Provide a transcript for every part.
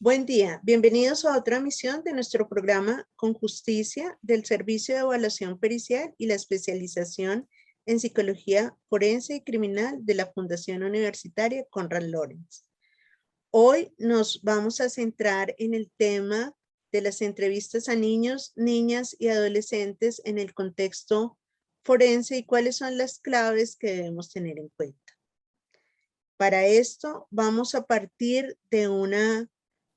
Buen día, bienvenidos a otra emisión de nuestro programa Con Justicia del Servicio de Evaluación Pericial y la Especialización en Psicología Forense y Criminal de la Fundación Universitaria Konrad Lorenz. Hoy nos vamos a centrar en el tema de las entrevistas a niños, niñas y adolescentes en el contexto forense y cuáles son las claves que debemos tener en cuenta. Para esto vamos a partir de una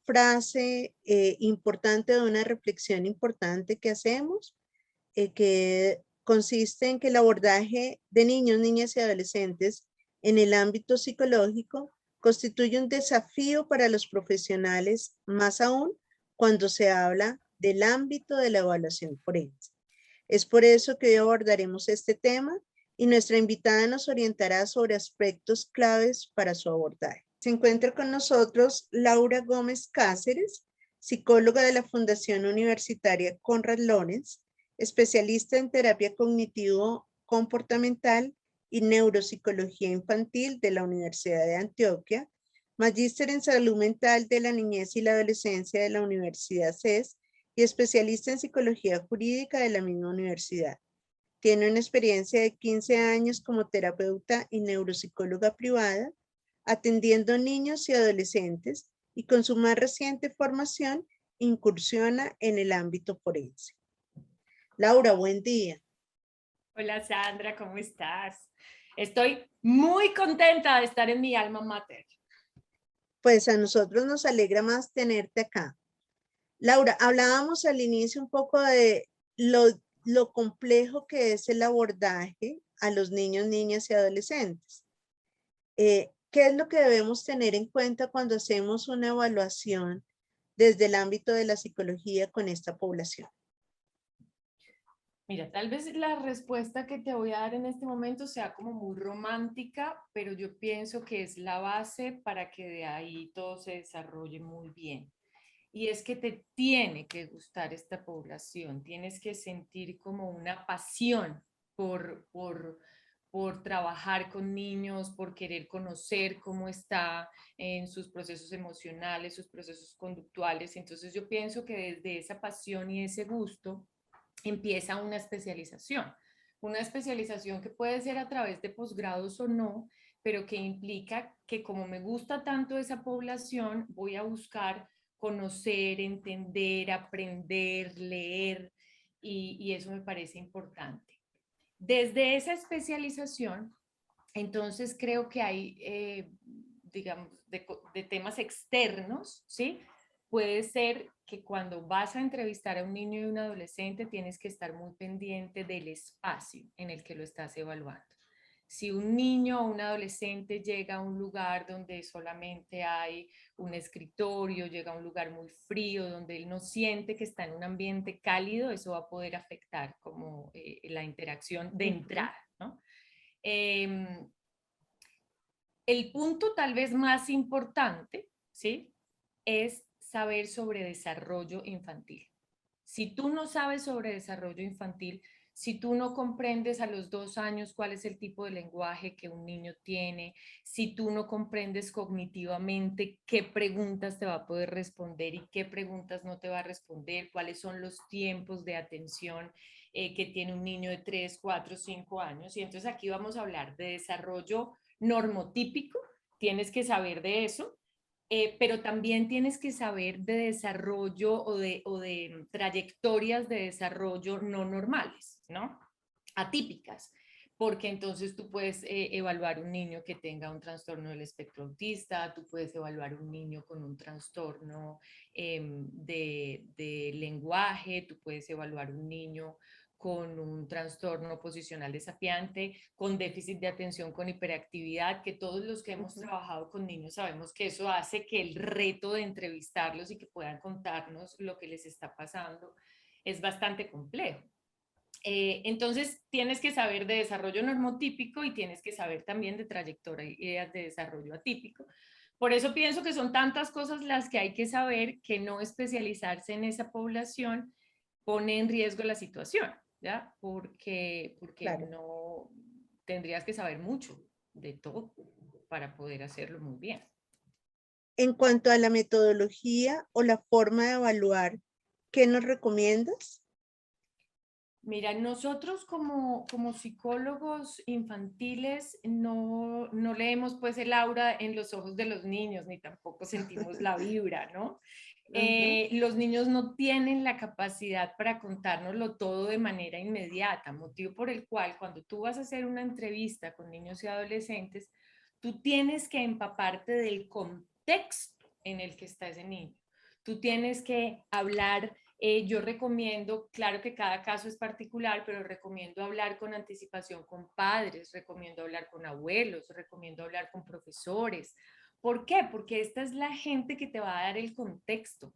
frase importante, de una reflexión importante que hacemos, que consiste en que el abordaje de niños, niñas y adolescentes en el ámbito psicológico constituye un desafío para los profesionales, más aún cuando se habla del ámbito de la evaluación forense. Es por eso que hoy abordaremos este tema y nuestra invitada nos orientará sobre aspectos claves para su abordaje. Se encuentra con nosotros Laura Gómez Cáceres, psicóloga de la Fundación Universitaria Konrad Lorenz, especialista en terapia cognitivo-comportamental y neuropsicología infantil de la Universidad de Antioquia, magíster en salud mental de la niñez y la adolescencia de la Universidad CES y especialista en psicología jurídica de la misma universidad. Tiene una experiencia de 15 años como terapeuta y neuropsicóloga privada, atendiendo niños y adolescentes, y con su más reciente formación incursiona en el ámbito forense. Laura, buen día. Hola Sandra, ¿cómo estás? Estoy muy contenta de estar en mi alma mater. Pues a nosotros nos alegra más tenerte acá. Laura, hablábamos al inicio un poco de lo complejo que es el abordaje a los niños, niñas y adolescentes. ¿Qué es lo que debemos tener en cuenta cuando hacemos una evaluación desde el ámbito de la psicología con esta población? Mira, tal vez la respuesta que te voy a dar en este momento sea como muy romántica, pero yo pienso que es la base para que de ahí todo se desarrolle muy bien. Y es que te tiene que gustar esta población, tienes que sentir como una pasión por trabajar con niños, por querer conocer cómo está en sus procesos emocionales, sus procesos conductuales. Entonces yo pienso que desde esa pasión y ese gusto empieza una especialización que puede ser a través de posgrados o no, pero que implica que como me gusta tanto esa población, voy a buscar conocer, entender, aprender, leer, y eso me parece importante. Desde esa especialización, entonces creo que hay, digamos, de temas externos, ¿sí? Puede ser que cuando vas a entrevistar a un niño y un adolescente tienes que estar muy pendiente del espacio en el que lo estás evaluando. Si un niño o un adolescente llega a un lugar donde solamente hay un escritorio, llega a un lugar muy frío, donde él no siente que está en un ambiente cálido, eso va a poder afectar como la interacción de entrada, ¿no? El punto tal vez más importante, ¿sí? Es saber sobre desarrollo infantil. Si tú no sabes sobre desarrollo infantil, si tú no comprendes a los 2 años cuál es el tipo de lenguaje que un niño tiene, si tú no comprendes cognitivamente qué preguntas te va a poder responder y qué preguntas no te va a responder, cuáles son los tiempos de atención que tiene un niño de 3, 4, 5 años. Y entonces aquí vamos a hablar de desarrollo normotípico, tienes que saber de eso, pero también tienes que saber de desarrollo o de trayectorias de desarrollo no normales, ¿no? Atípicas, porque entonces tú puedes evaluar un niño que tenga un trastorno del espectro autista, tú puedes evaluar un niño con un trastorno de lenguaje, tú puedes evaluar un niño con un trastorno posicional desafiante, con déficit de atención, con hiperactividad, que todos los que hemos trabajado con niños sabemos que eso hace que el reto de entrevistarlos y que puedan contarnos lo que les está pasando es bastante complejo. Entonces, tienes que saber de desarrollo normotípico y tienes que saber también de trayectorias de desarrollo atípico. Por eso pienso que son tantas cosas las que hay que saber que no especializarse en esa población pone en riesgo la situación, ¿ya? Porque Claro. no tendrías que saber mucho de todo para poder hacerlo muy bien. En cuanto a la metodología o la forma de evaluar, ¿qué nos recomiendas? Mira, nosotros como psicólogos infantiles no leemos pues el aura en los ojos de los niños, ni tampoco sentimos la vibra, ¿no? Ujú, Los niños no tienen la capacidad para contárnoslo todo de manera inmediata, motivo por el cual cuando tú vas a hacer una entrevista con niños y adolescentes, tú tienes que empaparte del contexto en el que está ese niño. Tú tienes que hablar. Yo recomiendo, claro que cada caso es particular, pero recomiendo hablar con anticipación con padres, recomiendo hablar con abuelos, recomiendo hablar con profesores. ¿Por qué? Porque esta es la gente que te va a dar el contexto,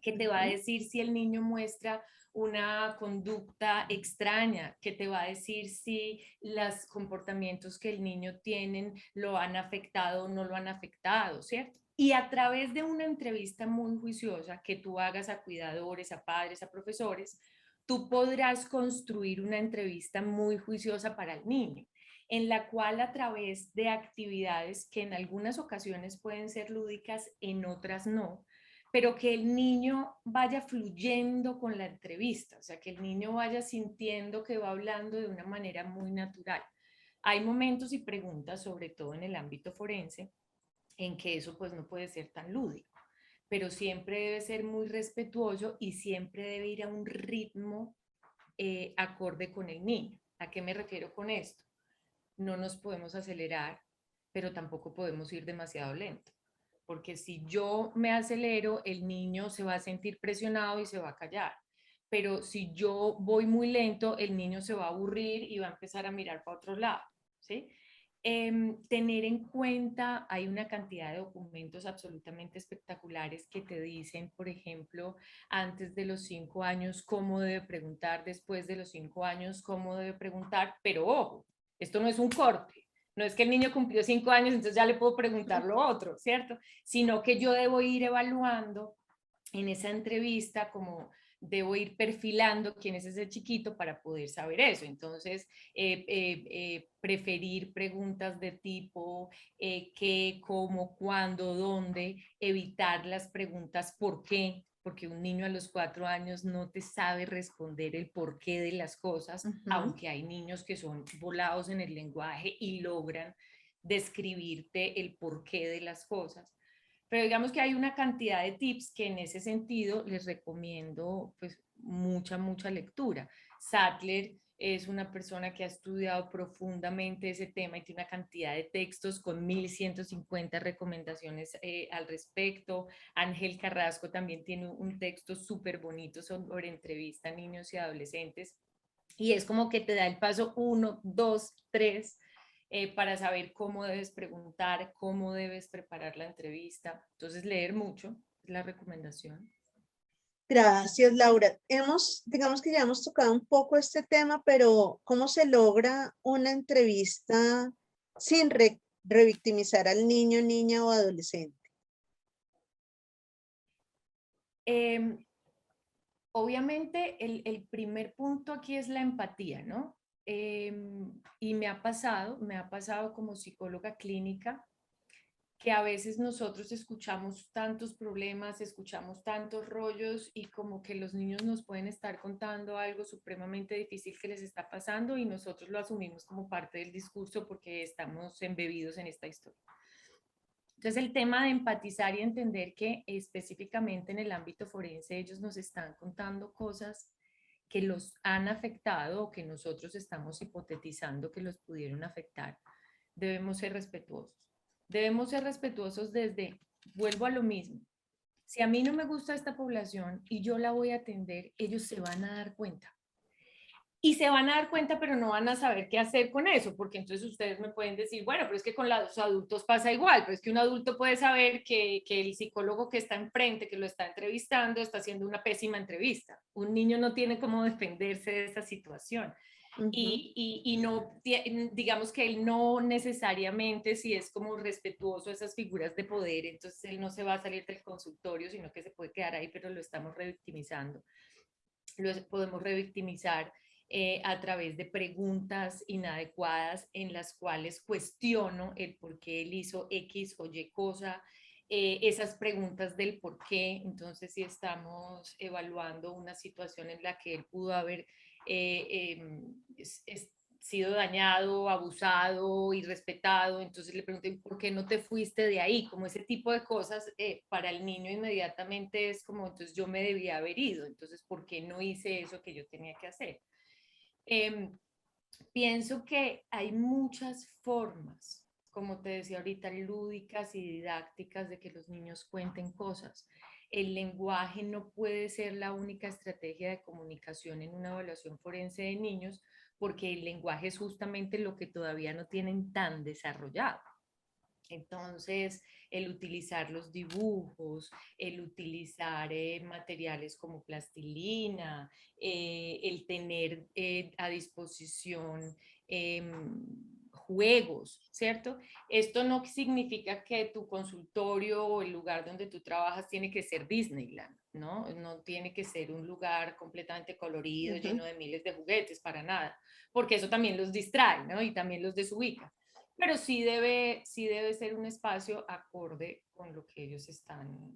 que te va a ujú. decir si el niño muestra una conducta extraña, que te va a decir si los comportamientos que el niño tiene lo han afectado o no lo han afectado, ¿cierto? Y a través de una entrevista muy juiciosa que tú hagas a cuidadores, a padres, a profesores, tú podrás construir una entrevista muy juiciosa para el niño, en la cual a través de actividades que en algunas ocasiones pueden ser lúdicas, en otras no, pero que el niño vaya fluyendo con la entrevista, o sea, que el niño vaya sintiendo que va hablando de una manera muy natural. Hay momentos y preguntas, sobre todo en el ámbito forense, en que eso pues no puede ser tan lúdico, pero siempre debe ser muy respetuoso y siempre debe ir a un ritmo acorde con el niño. ¿A qué me refiero con esto? No nos podemos acelerar, pero tampoco podemos ir demasiado lento, porque si yo me acelero, el niño se va a sentir presionado y se va a callar. Pero si yo voy muy lento, el niño se va a aburrir y va a empezar a mirar para otro lado, ¿sí? Tener en cuenta, hay una cantidad de documentos absolutamente espectaculares que te dicen, por ejemplo, antes de los 5 años, cómo debe preguntar, después de los 5 años, cómo debe preguntar, pero ojo, esto no es un corte, no es que el niño cumplió 5 años, entonces ya le puedo preguntar lo otro, ¿cierto? Sino que yo debo ir evaluando en esa entrevista como debo ir perfilando quién es ese chiquito para poder saber eso. Entonces, preferir preguntas de tipo qué, cómo, cuándo, dónde, evitar las preguntas por qué, porque un niño a los 4 años no te sabe responder el porqué de las cosas, Ujú. aunque hay niños que son volados en el lenguaje y logran describirte el porqué de las cosas. Pero digamos que hay una cantidad de tips que en ese sentido les recomiendo pues mucha lectura. Sattler es una persona que ha estudiado profundamente ese tema y tiene una cantidad de textos con 1150 recomendaciones al respecto. Ángel Carrasco también tiene un texto súper bonito sobre entrevista a niños y adolescentes. Y es como que te da el paso 1, 2, 3 para saber cómo debes preguntar, cómo debes preparar la entrevista. Entonces, leer mucho es la recomendación. Gracias, Laura. Digamos que ya hemos tocado un poco este tema, pero ¿cómo se logra una entrevista sin revictimizar al niño, niña o adolescente? Eh, Obviamente, el primer punto aquí es la empatía, ¿no? Y me ha pasado como psicóloga clínica que a veces nosotros escuchamos tantos problemas, escuchamos tantos rollos y como que los niños nos pueden estar contando algo supremamente difícil que les está pasando y nosotros lo asumimos como parte del discurso porque estamos embebidos en esta historia. Entonces el tema de empatizar y entender que específicamente en el ámbito forense ellos nos están contando cosas que los han afectado o que nosotros estamos hipotetizando que los pudieron afectar, debemos ser respetuosos. Debemos ser respetuosos desde, vuelvo a lo mismo, si a mí no me gusta esta población y yo la voy a atender, ellos se van a dar cuenta. Y se van a dar cuenta, pero no van a saber qué hacer con eso, porque entonces ustedes me pueden decir, bueno, pero es que con los adultos pasa igual, pero es que un adulto puede saber que el psicólogo que está enfrente, que lo está entrevistando, está haciendo una pésima entrevista. Un niño no tiene cómo defenderse de esa situación. Ujú. Y no, digamos que él no necesariamente, si es como respetuoso a esas figuras de poder, entonces él no se va a salir del consultorio, sino que se puede quedar ahí, pero lo estamos revictimizando. Lo podemos revictimizar a través de preguntas inadecuadas en las cuales cuestiono el por qué él hizo X o Y cosa. esas preguntas del por qué. Entonces, si estamos evaluando una situación en la que él pudo haber sido dañado, abusado, irrespetado, entonces le pregunté, ¿por qué no te fuiste de ahí? Como ese tipo de cosas para el niño inmediatamente es como, entonces yo me debía haber ido, entonces ¿por qué no hice eso que yo tenía que hacer? Eh, Pienso que hay muchas formas, como te decía ahorita, lúdicas y didácticas de que los niños cuenten cosas. El lenguaje no puede ser la única estrategia de comunicación en una evaluación forense de niños, porque el lenguaje es justamente lo que todavía no tienen tan desarrollado. Entonces, el utilizar los dibujos, el utilizar materiales como plastilina, el tener a disposición juegos, ¿cierto? Esto no significa que tu consultorio o el lugar donde tú trabajas tiene que ser Disneyland, ¿no? No tiene que ser un lugar completamente colorido, lleno de miles de juguetes, para nada, porque eso también los distrae, ¿no? Y también los desubica, pero sí debe ser un espacio acorde con lo que ellos están,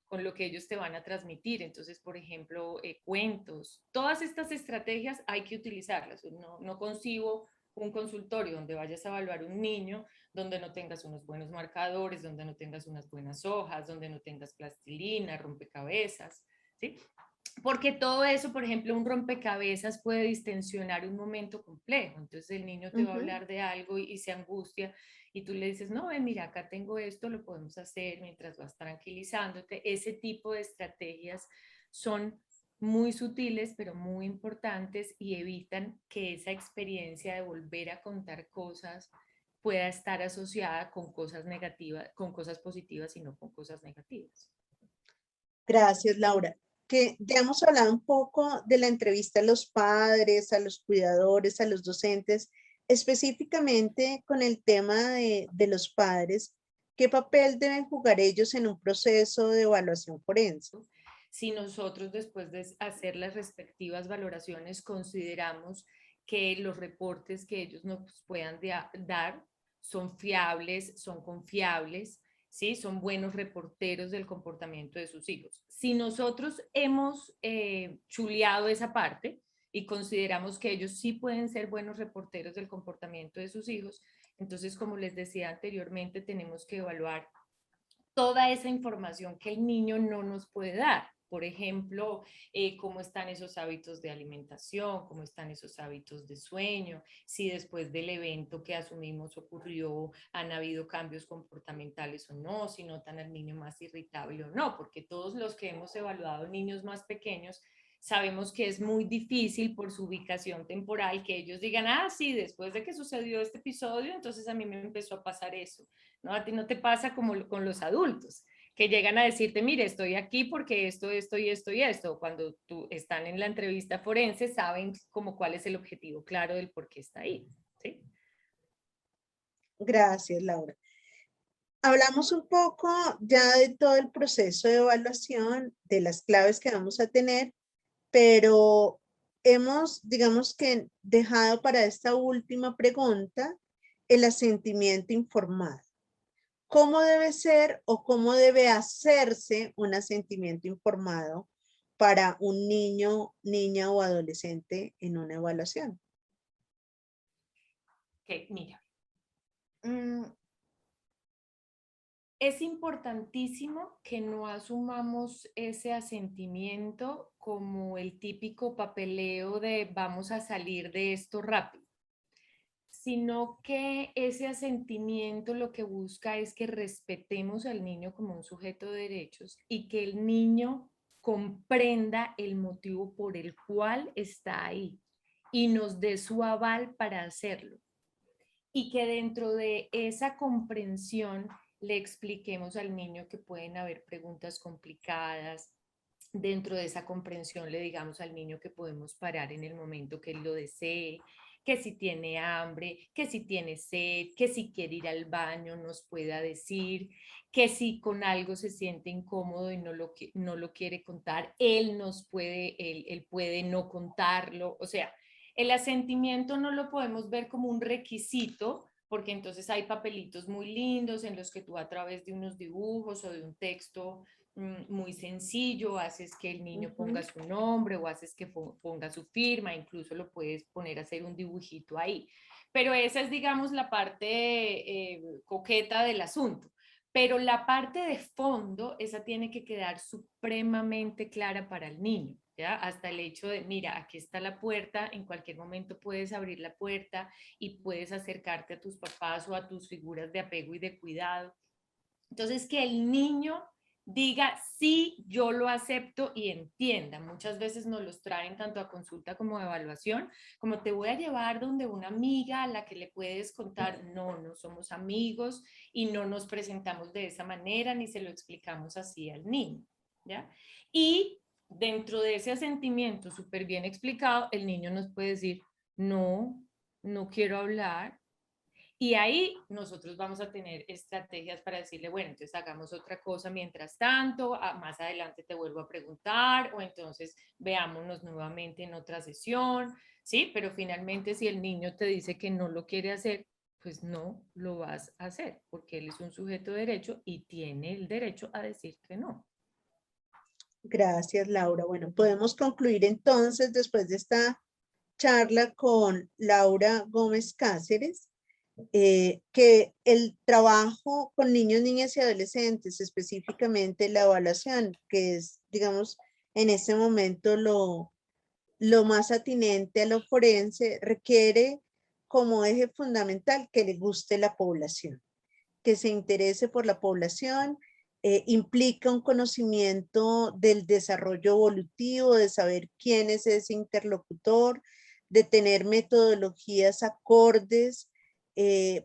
con lo que ellos te van a transmitir. Entonces, por ejemplo, cuentos, todas estas estrategias hay que utilizarlas. No concibo un consultorio donde vayas a evaluar un niño, donde no tengas unos buenos marcadores, donde no tengas unas buenas hojas, donde no tengas plastilina, rompecabezas, ¿sí? Porque todo eso, por ejemplo, un rompecabezas puede distensionar un momento complejo. Entonces el niño te va a hablar de algo y se angustia y tú le dices, no, mira, acá tengo esto, lo podemos hacer mientras vas tranquilizándote. Ese tipo de estrategias son muy sutiles, pero muy importantes y evitan que esa experiencia de volver a contar cosas pueda estar asociada con cosas negativas, con cosas positivas y no con cosas negativas. Gracias, Laura. Que ya hemos hablado un poco de la entrevista a los padres, a los cuidadores, a los docentes, específicamente con el tema de los padres. ¿Qué papel deben jugar ellos en un proceso de evaluación forense? Si nosotros después de hacer las respectivas valoraciones consideramos que los reportes que ellos nos puedan dar son fiables, son confiables, ¿sí? Son buenos reporteros del comportamiento de sus hijos. Si nosotros hemos chuleado esa parte y consideramos que ellos sí pueden ser buenos reporteros del comportamiento de sus hijos, entonces, como les decía anteriormente, tenemos que evaluar toda esa información que el niño no nos puede dar. Por ejemplo, cómo están esos hábitos de alimentación, cómo están esos hábitos de sueño, si después del evento que asumimos ocurrió, han habido cambios comportamentales o no, si notan al niño más irritable o no, porque todos los que hemos evaluado niños más pequeños sabemos que es muy difícil por su ubicación temporal que ellos digan, ah, sí, después de que sucedió este episodio, entonces a mí me empezó a pasar eso. ¿No? A ti no te pasa como con los adultos, que llegan a decirte, mire, estoy aquí porque esto y esto y esto. Cuando tú están en la entrevista forense, saben como cuál es el objetivo claro del por qué está ahí. ¿Sí? Gracias, Laura. Hablamos un poco ya de todo el proceso de evaluación, de las claves que vamos a tener, pero hemos, digamos que, dejado para esta última pregunta el asentimiento informado. ¿Cómo debe ser o cómo debe hacerse un asentimiento informado para un niño, niña o adolescente en una evaluación? Ok, mira. Es importantísimo que no asumamos ese asentimiento como el típico papeleo de vamos a salir de esto rápido, sino que ese asentimiento lo que busca es que respetemos al niño como un sujeto de derechos y que el niño comprenda el motivo por el cual está ahí y nos dé su aval para hacerlo. Y que dentro de esa comprensión le expliquemos al niño que pueden haber preguntas complicadas. Dentro de esa comprensión le digamos al niño que podemos parar en el momento que él lo desee, que si tiene hambre, que si tiene sed, que si quiere ir al baño nos pueda decir, que si con algo se siente incómodo y no lo quiere contar, él puede no contarlo. O sea, el asentimiento no lo podemos ver como un requisito porque entonces hay papelitos muy lindos en los que tú a través de unos dibujos o de un texto muy sencillo haces que el niño ponga su nombre o haces que ponga su firma, incluso lo puedes poner a hacer un dibujito ahí. Pero esa es, digamos, la parte coqueta del asunto. Pero la parte de fondo, esa tiene que quedar supremamente clara para el niño, ¿ya? Hasta el hecho de, mira, aquí está la puerta, en cualquier momento puedes abrir la puerta y puedes acercarte a tus papás o a tus figuras de apego y de cuidado. Entonces, que el niño diga, sí, yo lo acepto y entienda. Muchas veces nos los traen tanto a consulta como a evaluación, como te voy a llevar donde una amiga a la que le puedes contar, no, no somos amigos y no nos presentamos de esa manera ni se lo explicamos así al niño, ¿ya? Y dentro de ese sentimiento súper bien explicado, el niño nos puede decir, no, no quiero hablar, y ahí nosotros vamos a tener estrategias para decirle, bueno, entonces hagamos otra cosa mientras tanto, más adelante te vuelvo a preguntar o entonces veámonos nuevamente en otra sesión, ¿sí? Pero finalmente si el niño te dice que no lo quiere hacer, pues no lo vas a hacer porque él es un sujeto de derecho y tiene el derecho a decir que no. Gracias, Laura. Bueno, podemos concluir entonces después de esta charla con Laura Gómez Cáceres, que el trabajo con niños, niñas y adolescentes, específicamente la evaluación, que es, digamos, en este momento lo más atinente a lo forense, requiere como eje fundamental que le guste la población, que se interese por la población, implica un conocimiento del desarrollo evolutivo, de saber quién es ese interlocutor, de tener metodologías acordes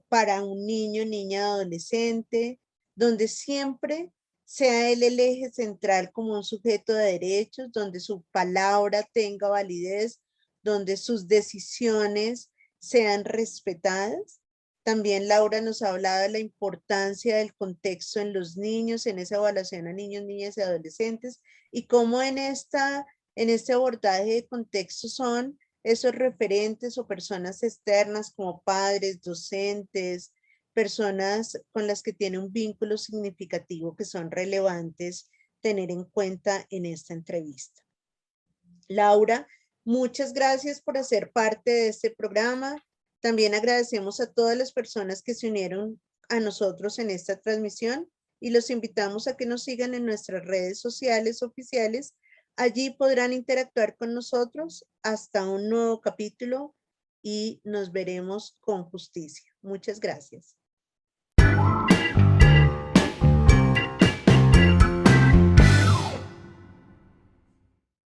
para un niño, niña, adolescente, donde siempre sea él el eje central como un sujeto de derechos, donde su palabra tenga validez, donde sus decisiones sean respetadas. También Laura nos ha hablado de la importancia del contexto en los niños, en esa evaluación a niños, niñas y adolescentes, y cómo en este abordaje de contexto son esos referentes o personas externas como padres, docentes, personas con las que tiene un vínculo significativo que son relevantes tener en cuenta en esta entrevista. Laura, muchas gracias por hacer parte de este programa. También agradecemos a todas las personas que se unieron a nosotros en esta transmisión y los invitamos a que nos sigan en nuestras redes sociales oficiales. Allí podrán interactuar con nosotros hasta un nuevo capítulo y nos veremos con justicia. Muchas gracias.